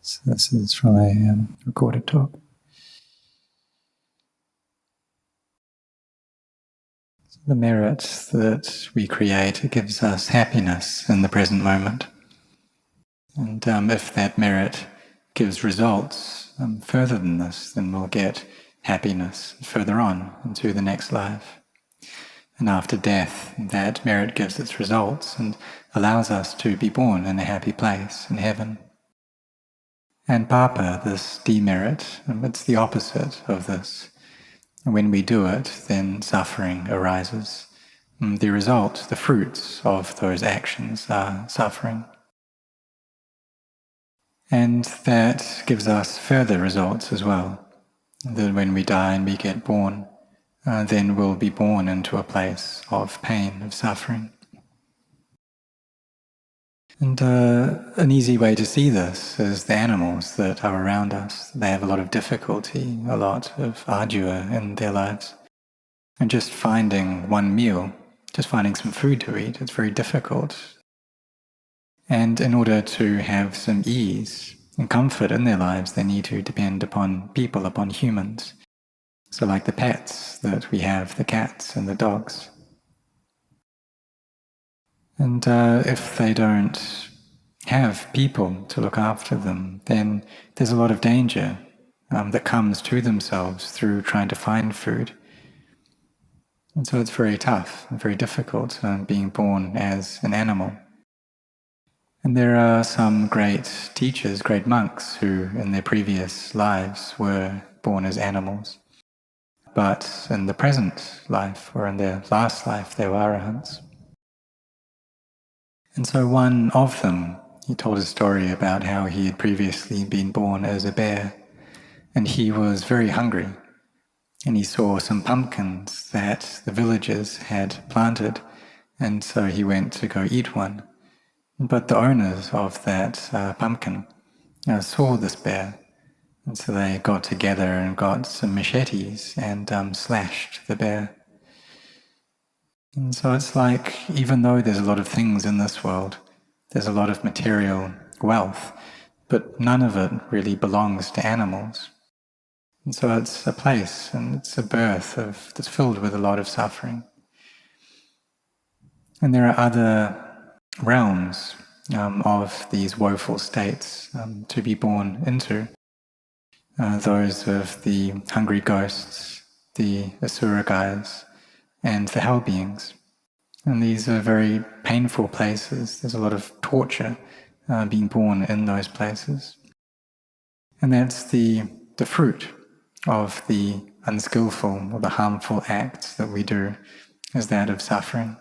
So this is from a recorded talk. So the merit that we create, it gives us happiness in the present moment. And if that merit gives results further than this, then we'll get happiness further on into the next life. And after death, that merit gives its results and allows us to be born in a happy place, in heaven. And papa, this demerit, it's the opposite of this. When we do it, then suffering arises. The result, the fruits of those actions are suffering. And that gives us further results as well. That when we die and we get born, then we'll be born into a place of pain, of suffering. And an easy way to see this is the animals that are around us. They have a lot of difficulty, a lot of ardua in their lives. And just finding one meal, just finding some food to eat, it's very difficult. And in order to have some ease and comfort in their lives, they need to depend upon people, upon humans. So like the pets that we have, the cats and the dogs. And if they don't have people to look after them, then there's a lot of danger that comes to themselves through trying to find food. And so it's very tough and very difficult being born as an animal. And there are some great teachers, great monks, who in their previous lives were born as animals. But in the present life, or in their last life, they were arahants. And so one of them, he told a story about how he had previously been born as a bear, and he was very hungry. And he saw some pumpkins that the villagers had planted, and so he went to go eat one. But the owners of that pumpkin saw this bear, and so they got together and got some machetes and slashed the bear. And so it's like, even though there's a lot of things in this world, there's a lot of material wealth, but none of it really belongs to animals. And so it's a place, and it's a birth that's filled with a lot of suffering. And there are other realms of these woeful states to be born into. Those of the hungry ghosts, the asura guys, and the hell beings. And these are very painful places. There's a lot of torture being born in those places. And that's the fruit of the unskillful or the harmful acts that we do, is that of suffering.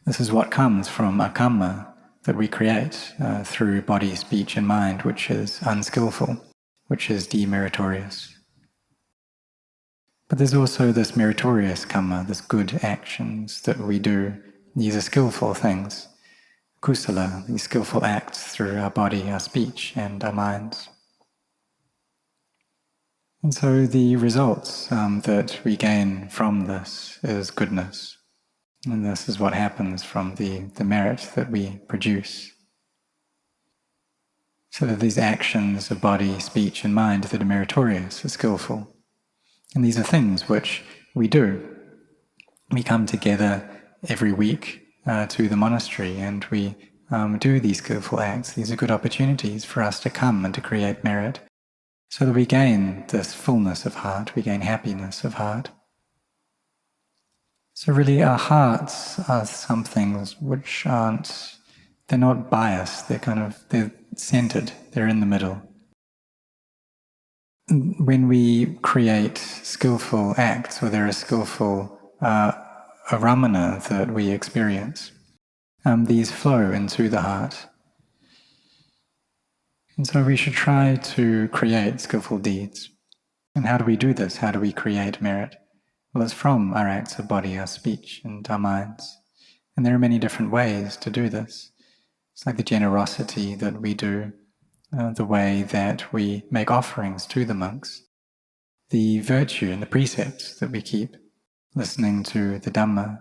This is what comes from a karma that we create through body, speech and mind, which is unskillful, which is demeritorious. But there's also this meritorious karma, this good actions that we do. These are skillful things, kusala, these skillful acts through our body, our speech and our minds. And so the results that we gain from this is goodness. And this is what happens from the merit that we produce. So that these actions of body, speech and mind that are meritorious are skillful. And these are things which we do. We come together every week to the monastery and we do these skillful acts. These are good opportunities for us to come and to create merit so that we gain this fullness of heart, we gain happiness of heart. So really our hearts are some things which they're not biased, they're centered, they're in the middle. When we create skillful acts, or there are skillful aramana that we experience, these flow into the heart. And so we should try to create skillful deeds. And how do we do this? How do we create merit? Well, it's from our acts of body, our speech, and our minds. And there are many different ways to do this. It's like the generosity that we do, the way that we make offerings to the monks, the virtue and the precepts that we keep, listening to the Dhamma,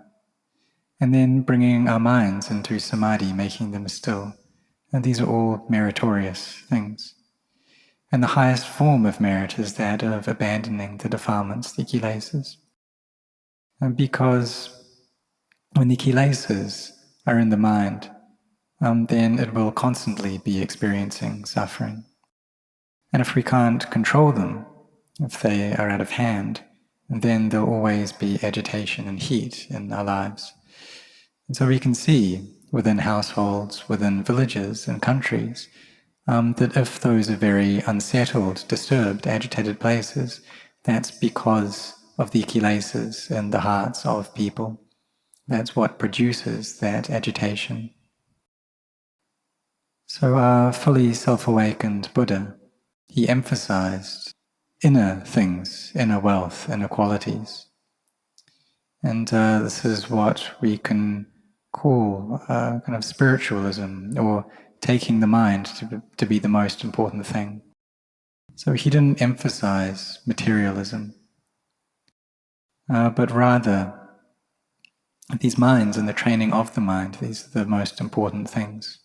and then bringing our minds into samadhi, making them still, And these are all meritorious things. And the highest form of merit is that of abandoning the defilements, the kilesas. And because when the kilesas are in the mind, then it will constantly be experiencing suffering. And if we can't control them, if they are out of hand, then there'll always be agitation and heat in our lives. And so we can see within households, within villages and countries, that if those are very unsettled, disturbed, agitated places, that's because of the kilesas in the hearts of people. That's what produces that agitation. So our fully self-awakened Buddha, he emphasized inner things, inner wealth, inner qualities. And this is what we can call kind of spiritualism, or taking the mind to be the most important thing. So he didn't emphasize materialism, but rather these minds and the training of the mind, these are the most important things.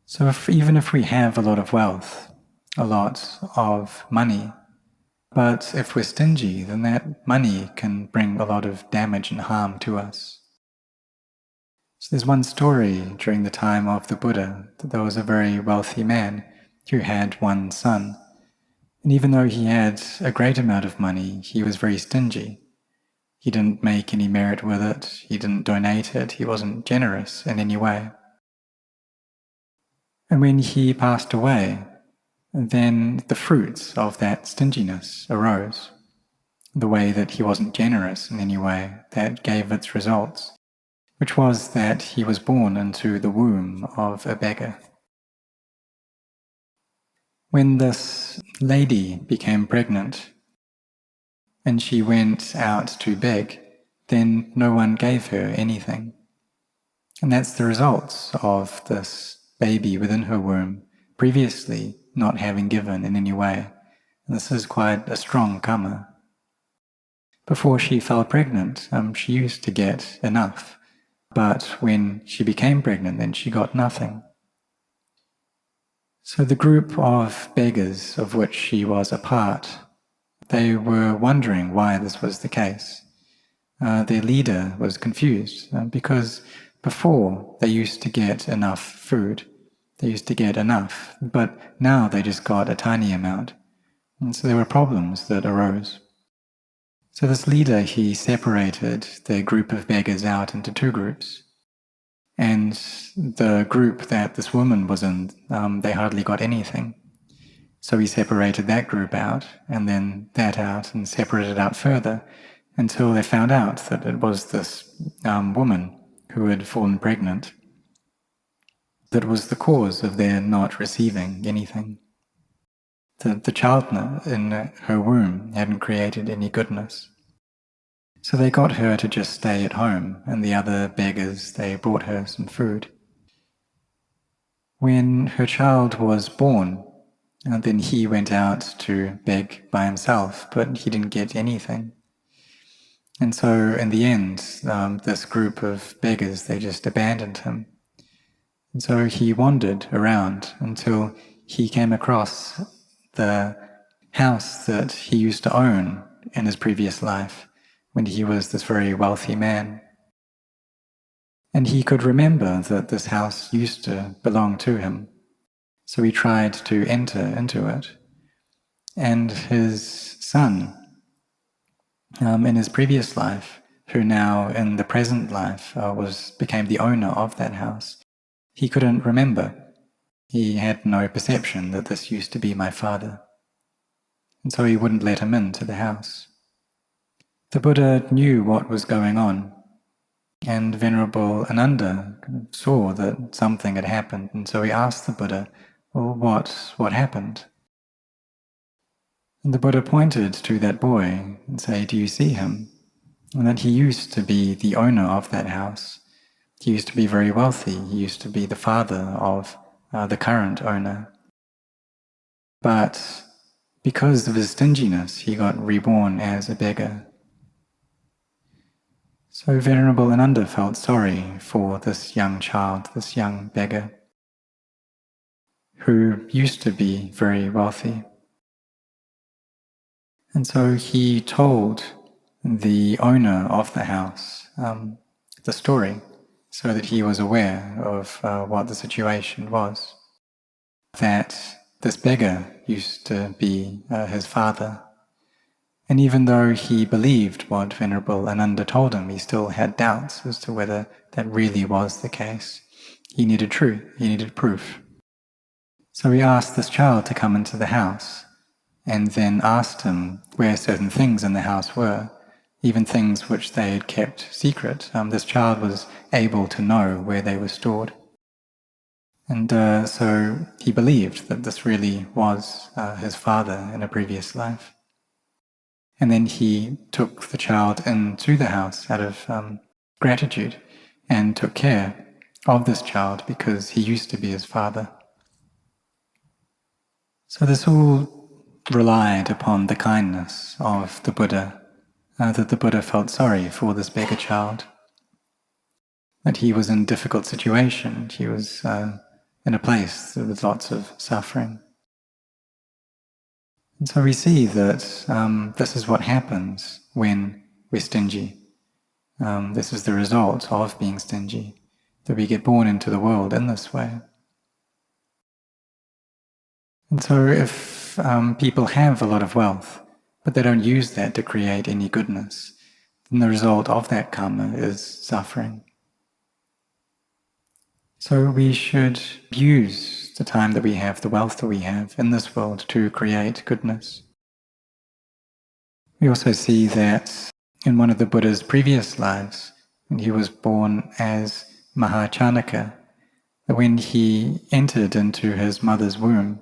So even if we have a lot of wealth, a lot of money, but if we're stingy, then that money can bring a lot of damage and harm to us. So there's one story during the time of the Buddha that there was a very wealthy man who had one son. And even though he had a great amount of money, he was very stingy. He didn't make any merit with it, he didn't donate it, he wasn't generous in any way. And when he passed away, then the fruits of that stinginess arose. The way that he wasn't generous in any way, that gave its results, which was that he was born into the womb of a beggar. When this lady became pregnant and she went out to beg, then no one gave her anything. And that's the results of this baby within her womb, previously not having given in any way. And this is quite a strong karma. Before she fell pregnant, she used to get enough, but when she became pregnant, then she got nothing. So the group of beggars of which she was a part, they were wondering why this was the case. Their leader was confused because before they used to get enough food, they used to get enough, but now they just got a tiny amount. And so there were problems that arose. So this leader, he separated the group of beggars out into two groups. And the group that this woman was in, they hardly got anything. So he separated that group out, and then that out, and separated it out further, until they found out that it was this woman who had fallen pregnant that was the cause of their not receiving anything. The child in her womb hadn't created any goodness. So they got her to just stay at home, and the other beggars, they brought her some food. When her child was born, then he went out to beg by himself, but he didn't get anything. And so in the end, this group of beggars, they just abandoned him. And so he wandered around until he came across the house that he used to own in his previous life, when he was this very wealthy man. And he could remember that this house used to belong to him. So he tried to enter into it. And his son, in his previous life, who now in the present life became the owner of that house, he couldn't remember. He had no perception that this used to be my father. And so he wouldn't let him into the house. The Buddha knew what was going on, and Venerable Ananda saw that something had happened, and so he asked the Buddha, well, what happened? And the Buddha pointed to that boy and said, do you see him? And that he used to be the owner of that house. He used to be very wealthy. He used to be the father of the current owner. But because of his stinginess, he got reborn as a beggar. So Venerable Ananda felt sorry for this young child, this young beggar, who used to be very wealthy. And so he told the owner of the house the story, so that he was aware of what the situation was. That this beggar used to be his father. And even though he believed what Venerable Ananda told him, he still had doubts as to whether that really was the case. He needed truth, he needed proof. So he asked this child to come into the house, and then asked him where certain things in the house were, even things which they had kept secret. This child was able to know where they were stored. And so he believed that this really was his father in a previous life. And then he took the child into the house out of gratitude and took care of this child because he used to be his father. So this all relied upon the kindness of the Buddha, that the Buddha felt sorry for this beggar child, that he was in a difficult situation, he was in a place with lots of suffering. And so we see that this is what happens when we're stingy. This is the result of being stingy, that we get born into the world in this way. And so if people have a lot of wealth, but they don't use that to create any goodness, then the result of that karma is suffering. So we should use the time that we have, the wealth that we have in this world to create goodness. We also see that in one of the Buddha's previous lives, when he was born as Mahachanaka, that when he entered into his mother's womb,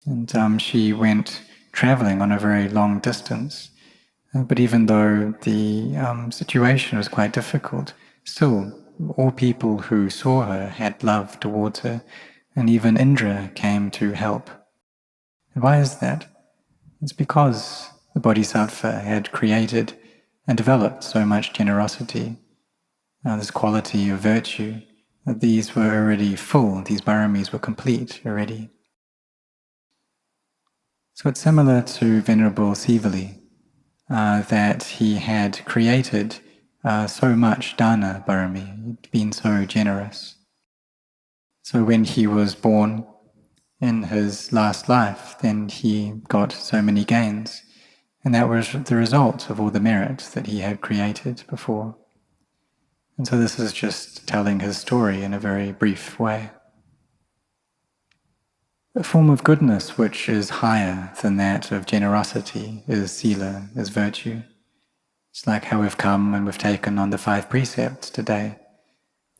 and she went traveling on a very long distance, but even though the situation was quite difficult, still all people who saw her had love towards her, and even Indra came to help. And why is that? It's because the Bodhisattva had created and developed so much generosity, this quality of virtue, that these were already full, these paramis were complete already. So it's similar to Venerable Sivali, that he had created so much dana parami, he'd been so generous. So when he was born in his last life, then he got so many gains, and that was the result of all the merit that he had created before. And so this is just telling his story in a very brief way. A form of goodness which is higher than that of generosity is sila, is virtue. It's like how we've come and we've taken on the 5 precepts today.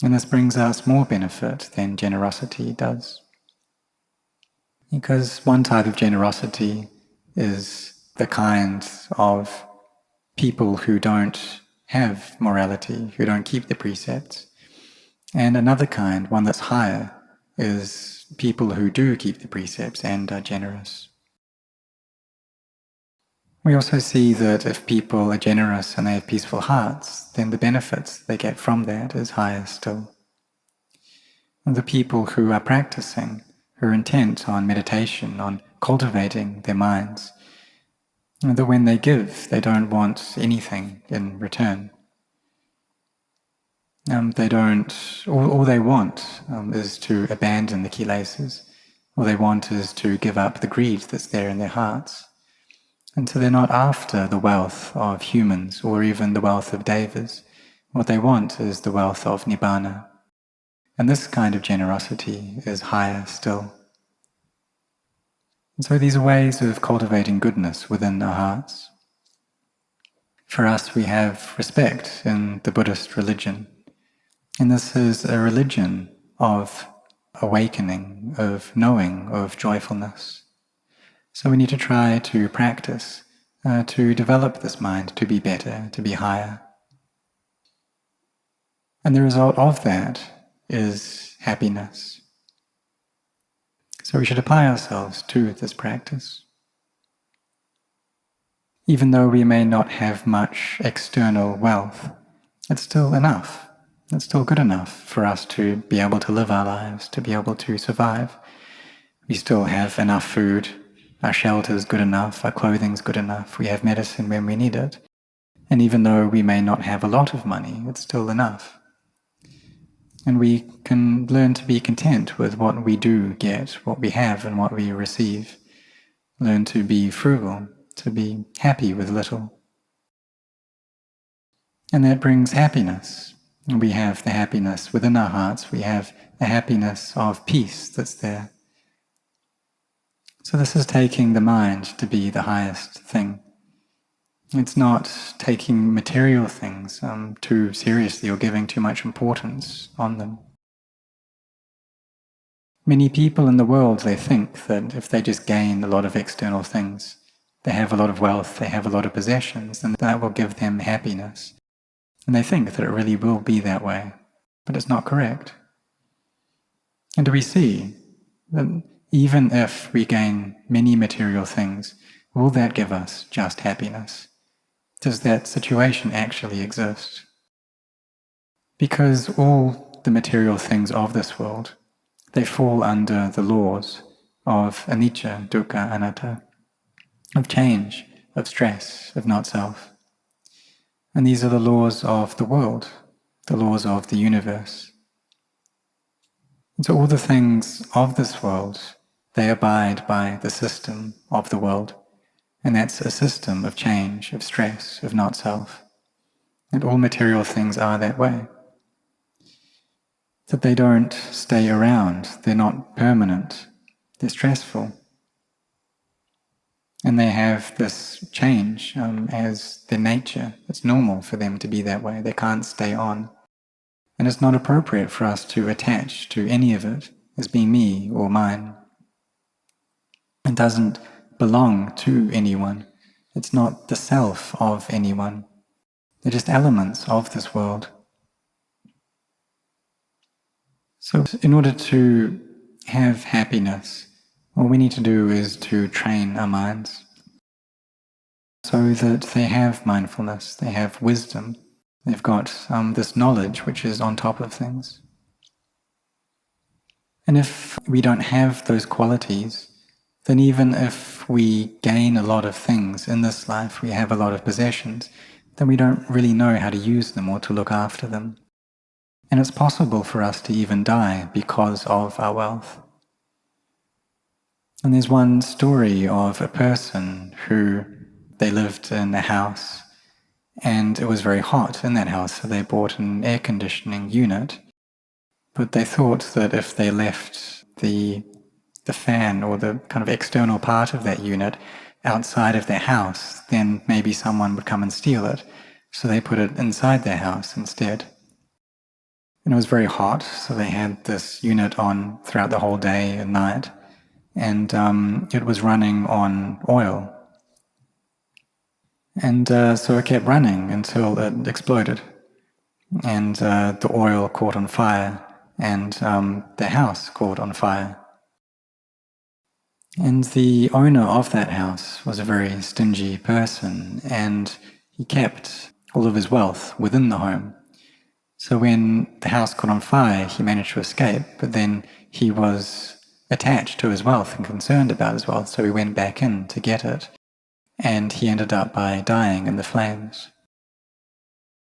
And this brings us more benefit than generosity does. Because one type of generosity is the kind of people who don't have morality, who don't keep the precepts. And another kind, one that's higher, is people who do keep the precepts and are generous. We also see that if people are generous and they have peaceful hearts, then the benefits they get from that is higher still. And the people who are practicing, who are intent on meditation, on cultivating their minds, and that when they give, they don't want anything in return. They don't. All they want is to abandon the kilesas. All they want is to give up the greed that's there in their hearts. And so they're not after the wealth of humans or even the wealth of devas. What they want is the wealth of nibbana. And this kind of generosity is higher still. And so these are ways of cultivating goodness within our hearts. For us, we have respect in the Buddhist religion. And this is a religion of awakening, of knowing, of joyfulness. So we need to try to practice, to develop this mind, to be better, to be higher. And the result of that is happiness. So we should apply ourselves to this practice. Even though we may not have much external wealth, it's still enough. It's still good enough for us to be able to live our lives, to be able to survive. We still have enough food, our shelter's good enough, our clothing's good enough, we have medicine when we need it. And even though we may not have a lot of money, it's still enough. And we can learn to be content with what we do get, what we have and what we receive. Learn to be frugal, to be happy with little. And that brings happiness. We have the happiness within our hearts. We have the happiness of peace that's there. So this is taking the mind to be the highest thing. It's not taking material things too seriously or giving too much importance on them. Many people in the world, they think that if they just gain a lot of external things, they have a lot of wealth, they have a lot of possessions, then that will give them happiness. And they think that it really will be that way, but it's not correct. And we see that even if we gain many material things, will that give us just happiness? Does that situation actually exist? Because all the material things of this world, they fall under the laws of anicca, dukkha, anatta, of change, of stress, of not-self. And these are the laws of the world, the laws of the universe. And so all the things of this world, they abide by the system of the world. And that's a system of change, of stress, of not-self. And all material things are that way. That they don't stay around, they're not permanent, they're stressful. And they have this change as their nature. It's normal for them to be that way, they can't stay on. And it's not appropriate for us to attach to any of it as being me or mine. It doesn't belong to anyone. It's not the self of anyone. They're just elements of this world. So in order to have happiness, all we need to do is to train our minds so that they have mindfulness, they have wisdom, they've got this knowledge which is on top of things. And if we don't have those qualities, then even if we gain a lot of things in this life, we have a lot of possessions, then we don't really know how to use them or to look after them. And it's possible for us to even die because of our wealth. And there's one story of a person who they lived in a house and it was very hot in that house, so they bought an air conditioning unit. But they thought that if they left the fan or the kind of external part of that unit outside of their house, then maybe someone would come and steal it. So they put it inside their house instead. And it was very hot, so they had this unit on throughout the whole day and night, and it was running on oil. And so it kept running until it exploded, and the oil caught on fire, and the house caught on fire. And the owner of that house was a very stingy person, and he kept all of his wealth within the home. So when the house caught on fire, he managed to escape, but then he was attached to his wealth and concerned about his wealth, so he went back in to get it, and he ended up by dying in the flames.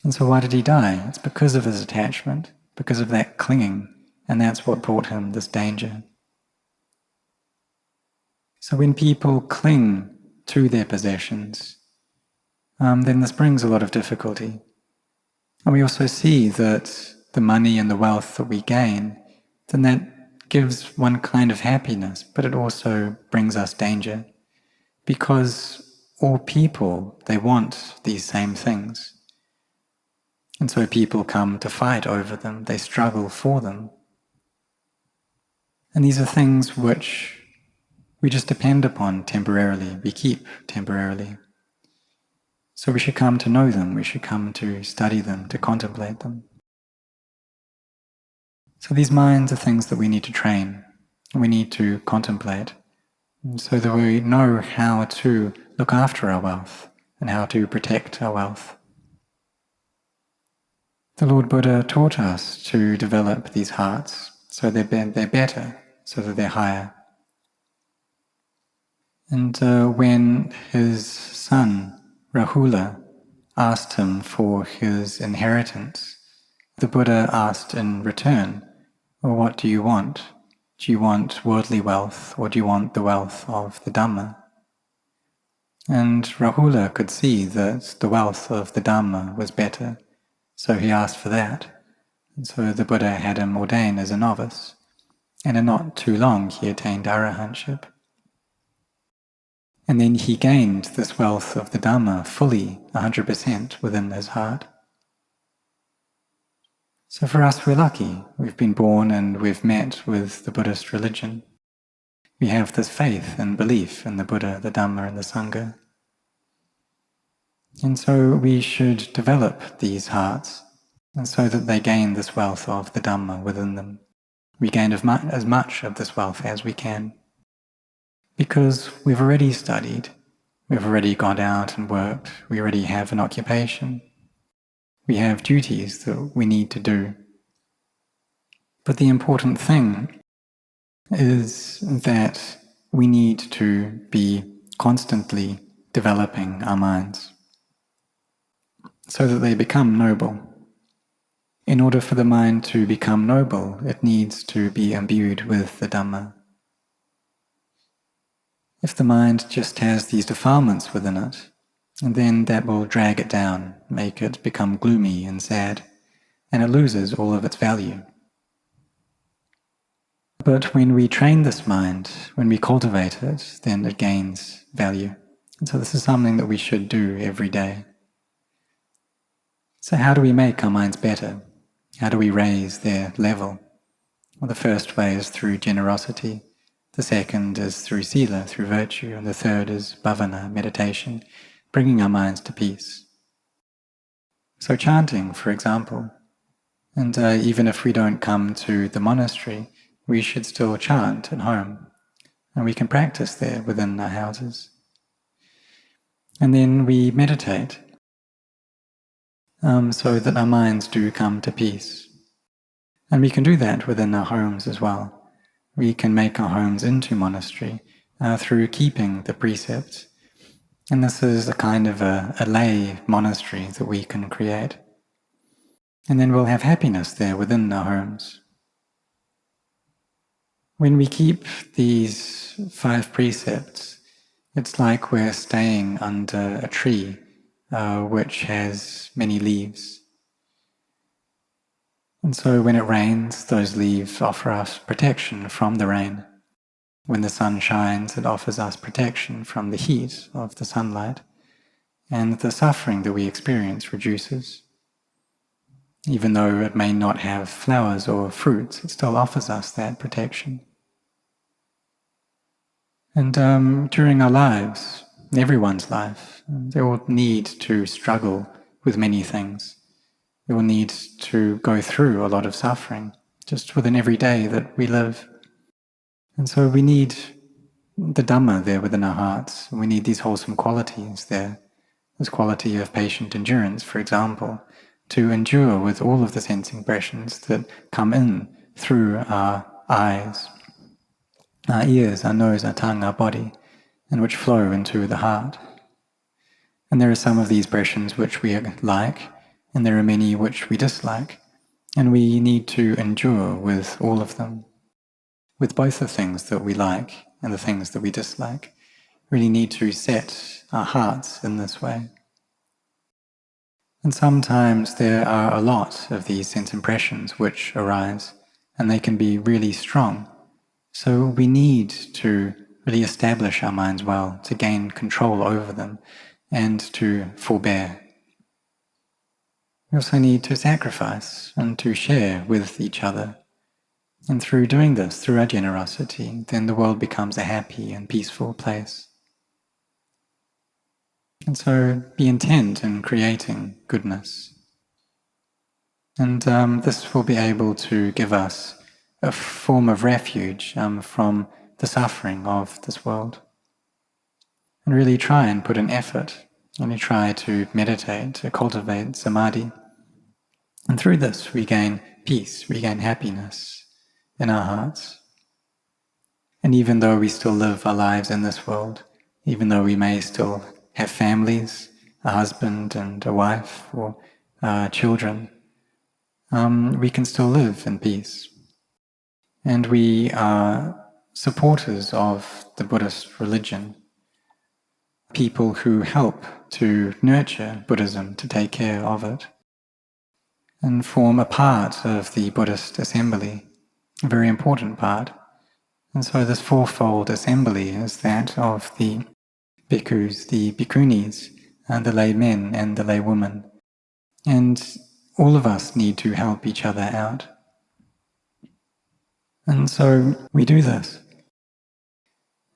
And so why did he die? It's because of his attachment, because of that clinging, and that's what brought him this danger. So when people cling to their possessions, then this brings a lot of difficulty. And we also see that the money and the wealth that we gain, then that gives one kind of happiness, but it also brings us danger. Because all people, they want these same things. And so people come to fight over them, they struggle for them. And these are things which we just depend upon temporarily, we keep temporarily. So we should come to know them, we should come to study them, to contemplate them. So these minds are things that we need to train, we need to contemplate, so that we know how to look after our wealth and how to protect our wealth. The Lord Buddha taught us to develop these hearts so they're better, so that they're higher. And when his son, Rahula, asked him for his inheritance, the Buddha asked in return, well, what do you want? Do you want worldly wealth, or do you want the wealth of the Dhamma? And Rahula could see that the wealth of the Dhamma was better, so he asked for that. And so the Buddha had him ordained as a novice, and in not too long he attained arahantship. And then he gained this wealth of the Dhamma fully, 100% within his heart. So for us, we're lucky. We've been born and we've met with the Buddhist religion. We have this faith and belief in the Buddha, the Dhamma, and the Sangha. And so we should develop these hearts, and so that they gain this wealth of the Dhamma within them. We gain as much of this wealth as we can. Because we've already studied, we've already gone out and worked, we already have an occupation. We have duties that we need to do. But the important thing is that we need to be constantly developing our minds so that they become noble. In order for the mind to become noble, it needs to be imbued with the Dhamma. If the mind just has these defilements within it, then that will drag it down, make it become gloomy and sad, and it loses all of its value. But when we train this mind, when we cultivate it, then it gains value. And so this is something that we should do every day. So how do we make our minds better? How do we raise their level? Well, the first way is through generosity. The second is through sila, through virtue, and the third is bhavana, meditation, bringing our minds to peace. So chanting, for example, and even if we don't come to the monastery, we should still chant at home, and we can practice there within our houses. And then we meditate, so that our minds do come to peace. And we can do that within our homes as well. We can make our homes into monastery through keeping the precepts. And this is a kind of a lay monastery that we can create. And then we'll have happiness there within our homes. When we keep these 5 precepts, it's like we're staying under a tree which has many leaves. And so when it rains, those leaves offer us protection from the rain. When the sun shines, it offers us protection from the heat of the sunlight, and the suffering that we experience reduces. Even though it may not have flowers or fruits, it still offers us that protection. And during our lives, everyone's life, they will need to struggle with many things. They will need to go through a lot of suffering, just within every day that we live. And so we need the Dhamma there within our hearts. We need these wholesome qualities there. This quality of patient endurance, for example, to endure with all of the sense impressions that come in through our eyes, our ears, our nose, our tongue, our body, and which flow into the heart. And there are some of these impressions which we like, and there are many which we dislike, and we need to endure with all of them. With both the things that we like and the things that we dislike, we really need to set our hearts in this way. And sometimes there are a lot of these sense impressions which arise, and they can be really strong. So we need to really establish our minds well, to gain control over them, and to forbear. We also need to sacrifice and to share with each other. And through doing this, through our generosity, then the world becomes a happy and peaceful place. And so be intent in creating goodness. And this will be able to give us a form of refuge from the suffering of this world. And really try and put an effort, and try to meditate, to cultivate samadhi, And through this we gain peace, we gain happiness in our hearts. And even though we still live our lives in this world, even though we may still have families, a husband and a wife, or children, we can still live in peace. And we are supporters of the Buddhist religion, people who help to nurture Buddhism, to take care of it, and form a part of the Buddhist assembly, a very important part. And so this fourfold assembly is that of the bhikkhus, the bhikkhunis, and the lay men and the lay women. And all of us need to help each other out. And so we do this.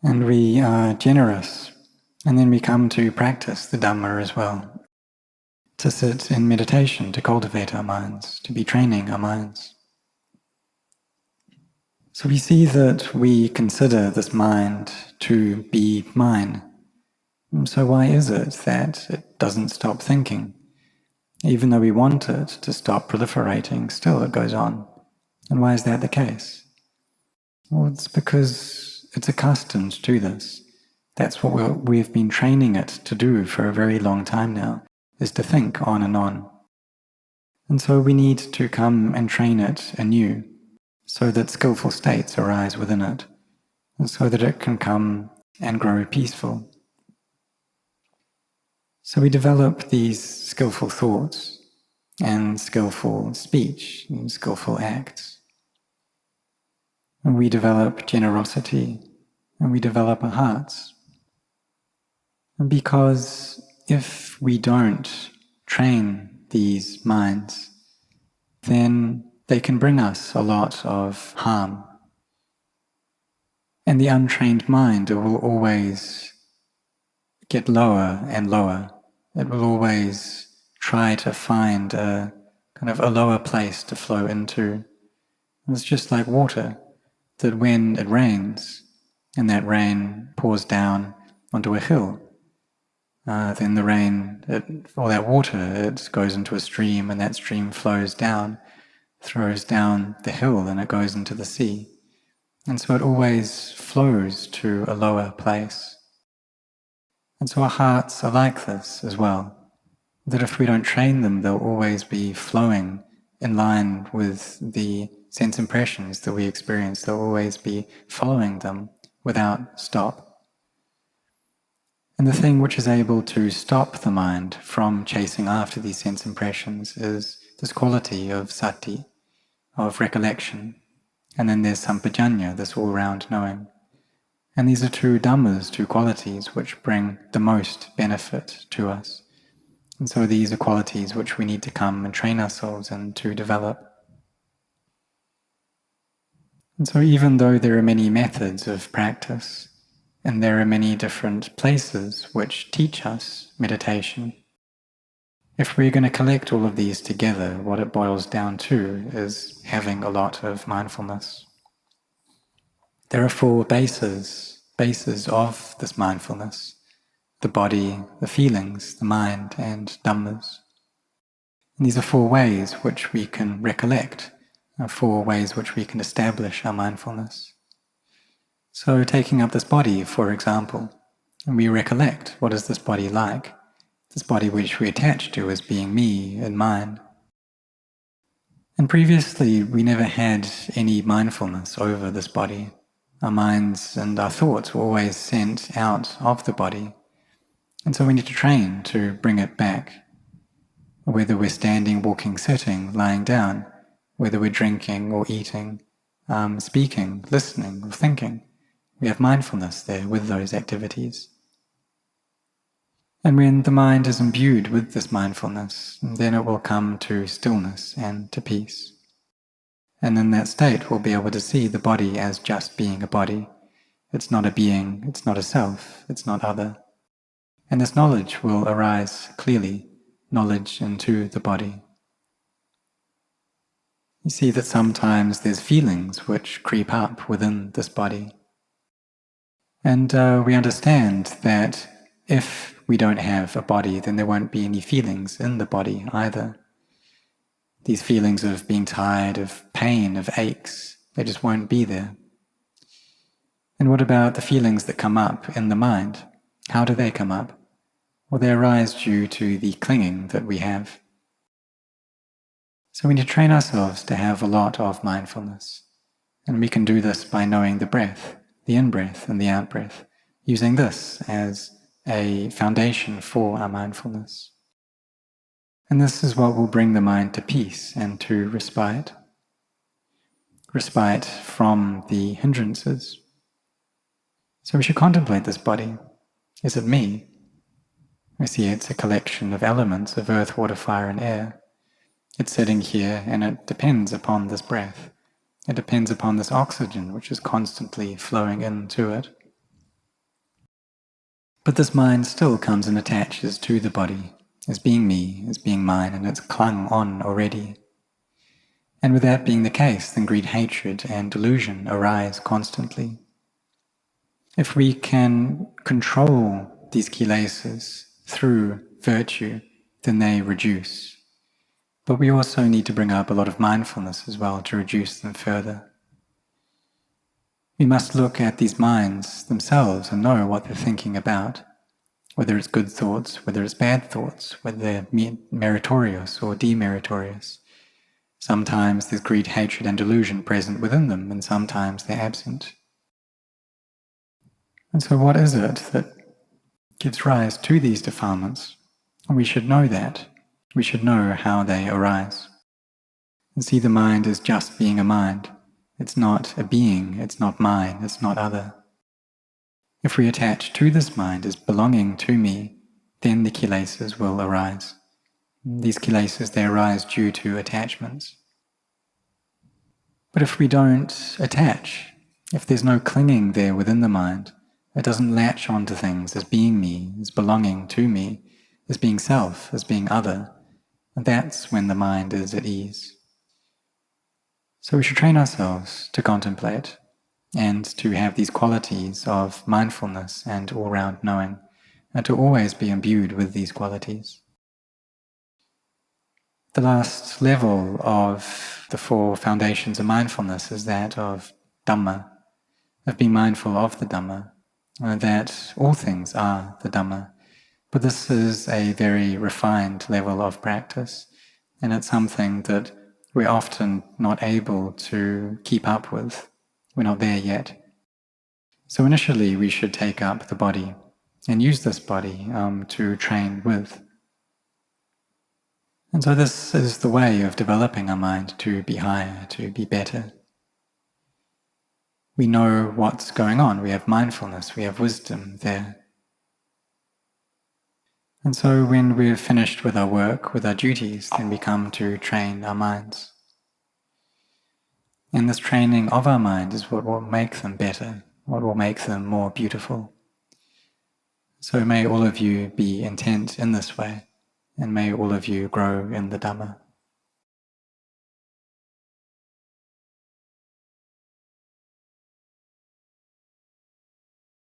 And we are generous. And then we come to practice the Dhamma as well, to sit in meditation, to cultivate our minds, to be training our minds. So we see that we consider this mind to be mine. So why is it that it doesn't stop thinking? Even though we want it to stop proliferating, still it goes on. And why is that the case? Well, it's because it's accustomed to this. That's what we've been training it to do for a very long time now, is to think on and on. And so we need to come and train it anew, so that skillful states arise within it, and so that it can come and grow peaceful. So we develop these skillful thoughts, and skillful speech, and skillful acts. And we develop generosity, and we develop our hearts. And because if we don't train these minds, then they can bring us a lot of harm. And the untrained mind, it will always get lower and lower. It will always try to find a kind of a lower place to flow into. And it's just like water, that when it rains, and that rain pours down onto a hill, then the rain, or that water, it goes into a stream, and that stream flows down, throws down the hill, and it goes into the sea. And so it always flows to a lower place. And so our hearts are like this as well, that if we don't train them, they'll always be flowing in line with the sense impressions that we experience. They'll always be following them without stop. And the thing which is able to stop the mind from chasing after these sense impressions is this quality of sati, of recollection. And then there's sampajanya, this all-round knowing. And these are two dhammas, two qualities which bring the most benefit to us. And so these are qualities which we need to come and train ourselves in to develop. And so even though there are many methods of practice, and there are many different places which teach us meditation, if we're going to collect all of these together, what it boils down to is having a lot of mindfulness. There are four bases of this mindfulness: the body, the feelings, the mind, and dhammas. And these are four ways which we can recollect, four ways which we can establish our mindfulness. So taking up this body, for example, and we recollect, what is this body like? This body which we attach to as being me and mine. And previously we never had any mindfulness over this body. Our minds and our thoughts were always sent out of the body. And so we need to train to bring it back. Whether we're standing, walking, sitting, lying down, whether we're drinking or eating, speaking, listening, or thinking, we have mindfulness there with those activities. And when the mind is imbued with this mindfulness, then it will come to stillness and to peace. And in that state we'll be able to see the body as just being a body. It's not a being, it's not a self, it's not other. And this knowledge will arise clearly, knowledge into the body. You see that sometimes there's feelings which creep up within this body. And we understand that if we don't have a body, then there won't be any feelings in the body either. These feelings of being tired, of pain, of aches, they just won't be there. And what about the feelings that come up in the mind? How do they come up? Well, they arise due to the clinging that we have. So we need to train ourselves to have a lot of mindfulness. And we can do this by knowing the breath, the in-breath and the out-breath, using this as a foundation for our mindfulness. And this is what will bring the mind to peace and to respite. Respite from the hindrances. So we should contemplate this body. Is it me? We see it's a collection of elements of earth, water, fire, and air. It's sitting here and it depends upon this breath. It depends upon this oxygen which is constantly flowing into it. But this mind still comes and attaches to the body as being me, as being mine, and it's clung on already. And with that being the case, then greed, hatred, and delusion arise constantly. If we can control these kilesas through virtue, then they reduce. But we also need to bring up a lot of mindfulness as well to reduce them further. We must look at these minds themselves and know what they're thinking about, whether it's good thoughts, whether it's bad thoughts, whether they're meritorious or demeritorious. Sometimes there's greed, hatred, and delusion present within them, and sometimes they're absent. And so what is it that gives rise to these defilements? We should know that. We should know how they arise. And see the mind as just being a mind. It's not a being, it's not mine, it's not other. If we attach to this mind as belonging to me, then the kilesas will arise. These kilesas, they arise due to attachments. But if we don't attach, if there's no clinging there within the mind, it doesn't latch onto things as being me, as belonging to me, as being self, as being other, and that's when the mind is at ease. So we should train ourselves to contemplate and to have these qualities of mindfulness and all-round knowing, and to always be imbued with these qualities. The last level of the 4 foundations of mindfulness is that of Dhamma, of being mindful of the Dhamma, that all things are the Dhamma. But this is a very refined level of practice, and it's something that we're often not able to keep up with. We're not there yet. So initially we should take up the body and use this body to train with. And so this is the way of developing our mind to be higher, to be better. We know what's going on, we have mindfulness, we have wisdom there. And so when we're finished with our work, with our duties, then we come to train our minds. And this training of our mind is what will make them better, what will make them more beautiful. So may all of you be intent in this way, and may all of you grow in the Dhamma.